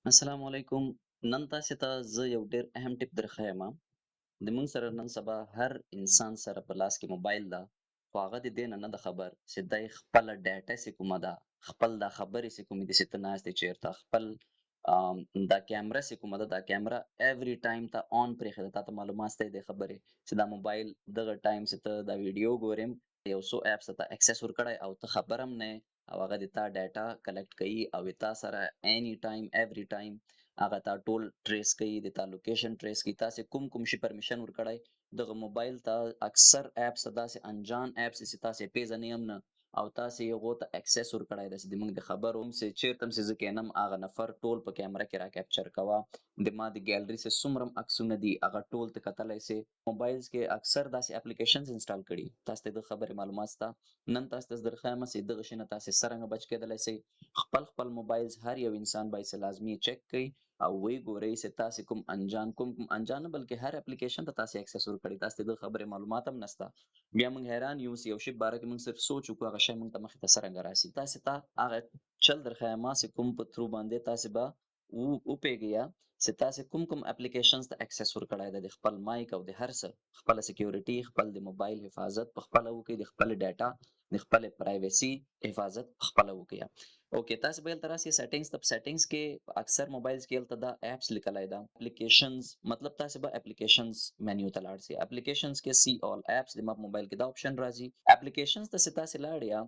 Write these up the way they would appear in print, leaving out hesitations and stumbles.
السلام علیکم. نن تاسو ته زه یو ډیر اهم ټپ درښیم. د موږ سره نن سبا هر انسان سره په لاس کې موبایل ده، خو هغه د دې نه ده خبر چې دی خپله ډاټا چې کومه ده، خپل دا خبرې چې کومې دي چې ته ناست یې چېرته، خپل دا کیمره چې کومه ده، دا کیمره ایوری ټایم ته آن پرېښې ده. تا ته معلومات شته دې خبرې چې دا موبایل دغه ټایم چې ته دا ویډیو ګورې، یو څو ایپس ته اکسس ورکړی او ته خبر هم نه یې، او هغه د تا ډاټا کلکټ کوي او د تا سره اینی ټایم ایوری ټایم هغه تا ټول ټریس کوي، د تا لوکیشن ټریس کوي. تاسې کوم شي پرمیشن ورکړی دغه موبایل ته، اکثر ایپس ته داسې انجان ایپس چې تاسې پیژنئ هم نه، او تاسې هغو ته اکسس ورکړی ده چې زموږ د خبرو چې چېرته هم چې زه کینم هغه نفر ټول په کیمره کې را کیپچر کوه. د ما د ګیلري چې څومره هم عکسونه دي هغه ټول ته کتلی سې. موبایلز کې اکثر داسې اپلیکیشنز انسټال کړي، تاسو ته د خبرې معلومات شته. نن تاسو ته زه درښیم چې دغه شي نه تاسې څرنګه بچ کېدلی سئ. خپل موبایلز هر یو انسان باید چې لازمي چک کړي او وی ګورئ چې تاسې کوم انجان نه بلکې هر اپلیکیشن ته تاسې اکسس ورکړي، تاسو ته د خبرې معلومات هم نشته. بیا موږ حیران یو چې یو شي په باره کې موږ صرف سوچ وکړو هغه شی موږ ته مخې ته څرنګه راسي. تاسې ته هغه چل درښیم چې کوم په تھرو باندې تاسې به وپوهېږئ چې تاسې کوم اپلیکیشنز ته اکسس ورکړی ده. د خپل مایک او د هر څه خپله سکیورټي، خپل د موبایل حفاظت په خپله وکړئ، د خپل ډاټا د خپلې پرایویسي حفاظت خپله وکړئ. اوکې، تاسې به هلته راسئ سیټینګز ته. په سیټینګز کې اکثر موبایلز کې هلته دا ایپس لیکلی ده، اپلیکیشنز، مطلب تاسې به اپلیکیشنز مینیو ته لاړ سئ. اپلیکیشنز کې سی آل ایپس د ما په موبایل کې دا اپشن راځي. اپلیکیشنز ته چې تاسې لاړ یا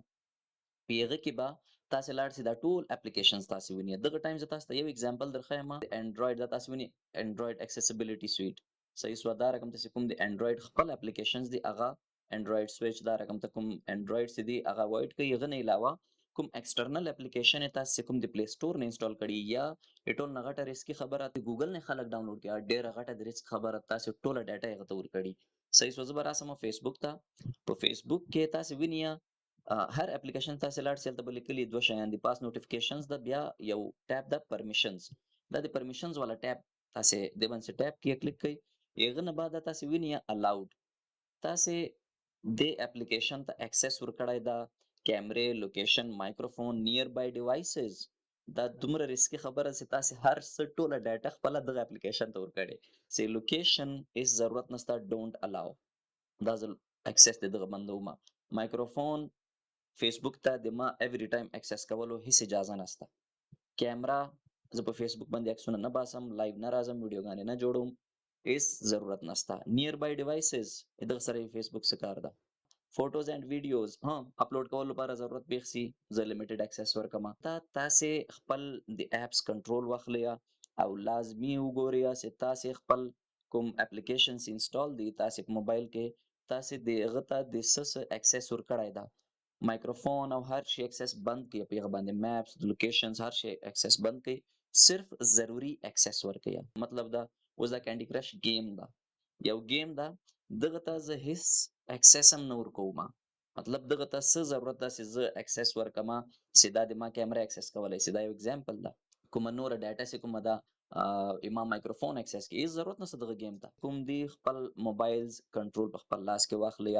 په هغه کې به تاسې لاړ سئ، دا ټول اپلیکیشنز تاسې وینئ. دغه ټایم زه تاسو ته یو اگزامپل درښیم. د انډرایډ دا تاسې وینئ، انډرایډ اکسیسیبلیټي سویټ صحیح شوه. دا رقم ته چې کوم د انډرایډ خپل اپلیکیشنز دي هغه انډرایډ سویچ دا رقم ته کوم انډرایډ چې دي هغه اوایډ کوي. هغه نه علاوه کوم ایکسټرنل اپلیکیشن یې تاسې کوم د پلی سټور نه انسټال کړي یا ټول نه غټه ریسکي خبره د ګوګل نه خلک ډاونلوډ کړي، ډېره غټه د ریسک خبره تاسې ټوله ډاټا یې هغه ته ورکړي. صحیح شوه. زه به راسم فیسبوک ته. په فیسبوک کې تاسې وینئ هر اپلیکیشن تاسې لاړ شئ، هلته به لیکلي دوه شیان دي، پاس نوټیفیکیشنز ده، بیا یو ټیب ده پرمیشنز. دا د پرمیشنز والا ټیب تاسې دې باندې ټیب کې کلیک کوئ. هغه نه بعد تاسې وینئ الاؤډ، تاسې دې اپلیکیشن ته اکسس ورکړی ده. کیمرې، لوکیشن، مایکروفون، نیئر بای ډیوایسز، دا دومره ریسکي خبره چې تاسې هر څه ټوله ډاټا خپله دغه اپلیکیشن ته ورکړې چې لوکیشن هیڅ ضرورت نشته، ډونټ الاو. دا زه اکسس د دغه بندومه. مایکروفون فیسبوک ته د ما ایوری ټایم اکسس کولو هیڅ اجازه نشته. کیمرا زه په فیسبوک باندې عکسونه نه باسم، لایو نه راځم، ویډیوګانې نه جوړوم، هیڅ ضرورت نشته. نیئر بای ډیوایسز دغه سره فیسبوک څه کار ده. فوټوز اینڈ ویډیوز اپلوډ کولو لپاره ضرورت پیښ شي، زه لیمیټډ اکسس ورکوم. تاسې خپل د ایپس کنټرول واخلئ او لازمي وګورئ چې تاسې خپل کوم اپلیکیشنز انسټال دي تاسې په موبایل کې، تاسې د هغه ته د څه اکسس ورکړی ده. مایکروفون او هر شي اکسس بند کړئ، په هغه باندې میپس، لوکیشنز، هر شي اکسس بند کړئ، صرف ضروري اکسس ورکړئ. مطلب دا اوس دا کینډي کرش گیم ده، یو گیم ده، دغه ته زه هیڅ اکسس هم نه ورکوم. مطلب دغه ته څه ضرورت ده چې زه اکسس ورکړم چې دا د ما کیمره اکسس کولی شي. دا یو اگزامپل ده. کومه نوره ډاټا چې کومه ده ما مایکروفون اکسس کوي، هیڅ ضرورت نشته دغه گیم ته. کوم دی خپل موبایلز کنټرول په خپل لاس کې واخلئ،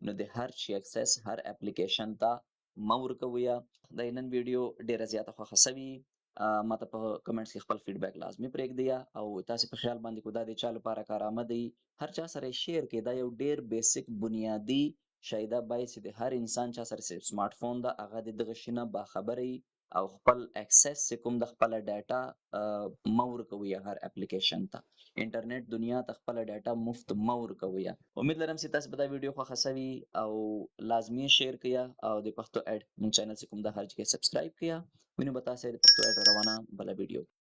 نو د هر شي اکسس هر اپلیکیشن ته مه ورکوئ. د نن ویډیو ډیره زیاته خوښه سوي، ماته په کمنټس کې خپل فیډبیک لازمي پرېږدئ او تاسې په خیال باندې کو دا د چا لپاره کارآمده وي هر چا سره یې شیر کړئ. دا یو ډیر بیسیک بنیادي شی ده، باید چې د هر انسان چا سره چې سمارټ فون ده هغه د دغه شي نه باخبره وي او خپل اکسس چې کوم د خپله ډاټا مه ورکوئ هر اپلیکیشن ته. انټرنیټ دنیا ته خپله ډاټا مفت مه ورکوئ. امید لرم چې تاسو به دا ویډیو خوښه سوي او لازمي شیر کړئ او د پښتو ایډ مونږ چینل چې کوم ده هر ځای کې سبسکرایب کړئ. وینو به تاسې د پښتو ایډ روانه بله ویډیو.